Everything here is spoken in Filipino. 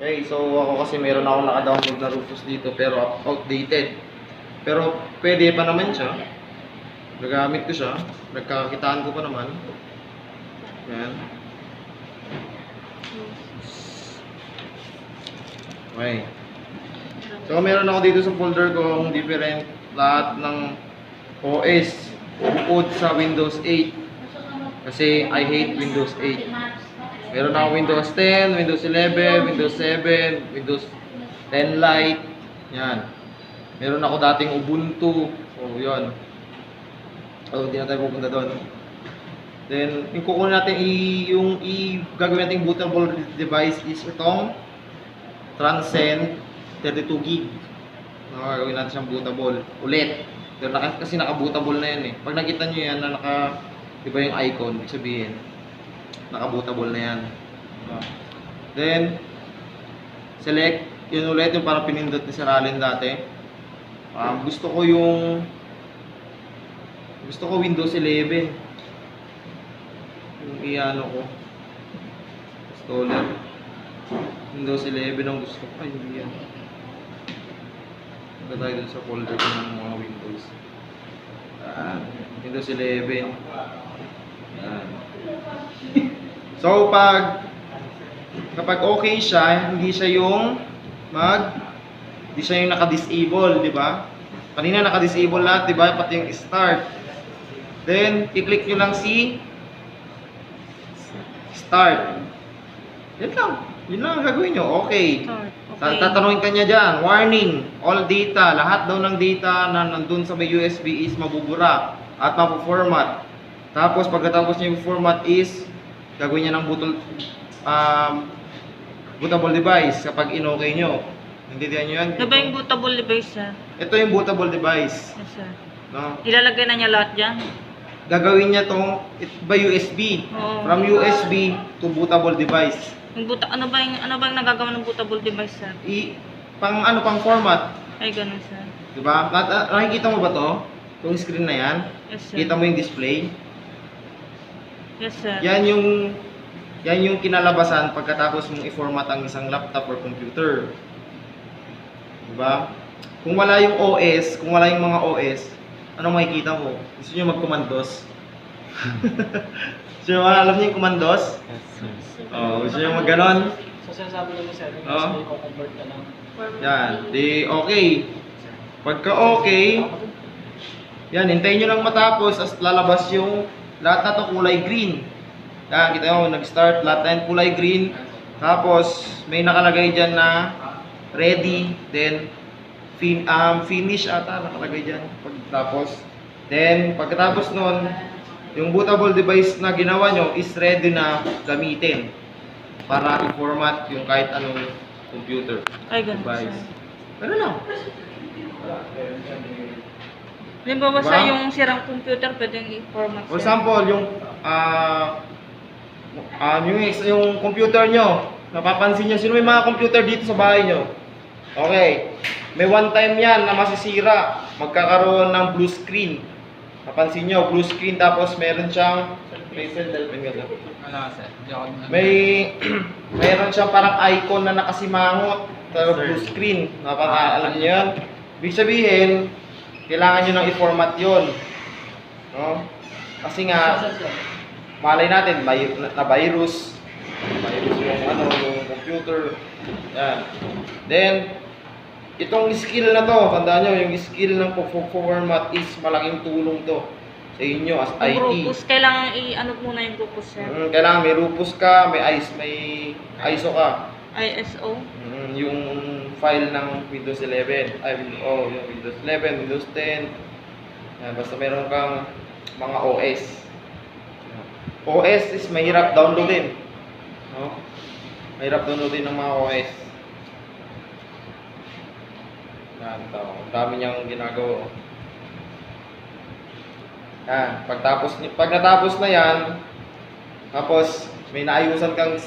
Okay, so ako kasi meron akong naka-download na Rufus dito pero outdated. Pero pwede pa naman siya. Nagamit ko siya. Nagkakakitaan ko pa naman. Yan. Okay. So meron ako dito sa folder ko ang different lahat ng OS bukod sa Windows 8. Kasi I hate Windows 8. Meron ako Windows 10, Windows 11, Windows 7, Windows 10 Lite. Yan. Meron ako dating Ubuntu. So, yun. So, hindi na tayo pupunta doon. Then, yung kukunin natin, gagawin natin bootable device is itong Transcend 32 gig. Gagawin natin siyang bootable. Ulit. Pero kasi naka-bootable na yan eh. Pag nakita nyo yan na diba yung icon, ibig sabihin, naka-bootable na yan. Then, select. Yun ulit yung parang pinindot ni Sir Allen dati. Gusto ko Windows 11. Yung i-ano ko. Installer. Windows 11 ang gusto ko. Ay, hindi yan. Punta tayo dun sa folder ko ng mga Windows. Windows 11. So, kapag okay siya, hindi siya yung naka-disable, di ba? Kanina naka-disable lahat, di ba? Pati yung start. Then, i-click nyo lang si start. Yan lang. Yun lang ang gagawin nyo. Okay. Tatanungin ka niya dyan. Warning. All data. Lahat daw ng data na nandun sa may USB is mabubura at mapo-format. Tapos, pagkatapos niya yung format is gagawin niya ng bootable device kapag in-okay nyo. Naintindihan nyo yan? Ito ba yung bootable device, sir? Ito yung bootable device. Yes, sir. No? Ilalagay na niya lahat dyan? Gagawin niya itong by USB. Oo. From USB to bootable device. Ano ba yung nagagawa ng bootable device, sir? Pang format. Ay, ganun, sir. Diba? Nakikita mo ba to? Itong screen na yan? Yes, sir. Kita mo yung display? Yes, sir. Yan yung kinalabasan pagkatapos mong i-format ang isang laptop or computer. Diba? Kung wala yung OS, kung wala yung mga OS, ano makikita mo? Gusto nyo mag-commandos? Gusto nyo alam nyo yung commandos? Gusto nyo mag-ganon? So, sinasabi naman sir, i-convert ka lang. Yan. Di okay. Pagka okay, yan, hintayin nyo lang matapos as lalabas yung lahat na to kulay green. Yan, kita mo, nag-start, lahat na yan kulay green. Tapos, may nakalagay dyan na ready, then finish ata nakalagay dyan. Pagkatapos nun, yung bootable device na ginawa nyo is ready na gamitin para i-format yung kahit anong computer. Ay, ganun, Device. sir. Pero lang. Halimbawa Diba? sa yung sirang computer, pwedeng i-format, For sir. example, yung computer nyo, napapansin nyo, sino may mga computer dito sa bahay nyo? Okay. May one time yan na masisira. Magkakaroon ng blue screen. Napansin nyo, blue screen tapos meron siyang meron siyang parang icon na nakasimangot sa blue screen. Alam nyo yan? Ibig sabihin, kailangan nyo nang i-format yun. No? Kasi nga, malay natin, na virus yung computer. Yan. Then, itong skill na to, tandaan nyo, yung skill ng format is malaking tulong to sa inyo as IT. Rufus, kailangan i-ano muna yung Rufus, sir. Kailangan may Rufus ka, may ISO ka. ISO. Yung file ng Windows 11. Yung Windows 11, Windows 10. Yan, basta meron kang mga OS. OS is mahirap downloadin. No? Mahirap downloadin ng mga OS. Yan, ang dami niyang ginagawa. Yan, pag natapos na yan, tapos may naayusan kang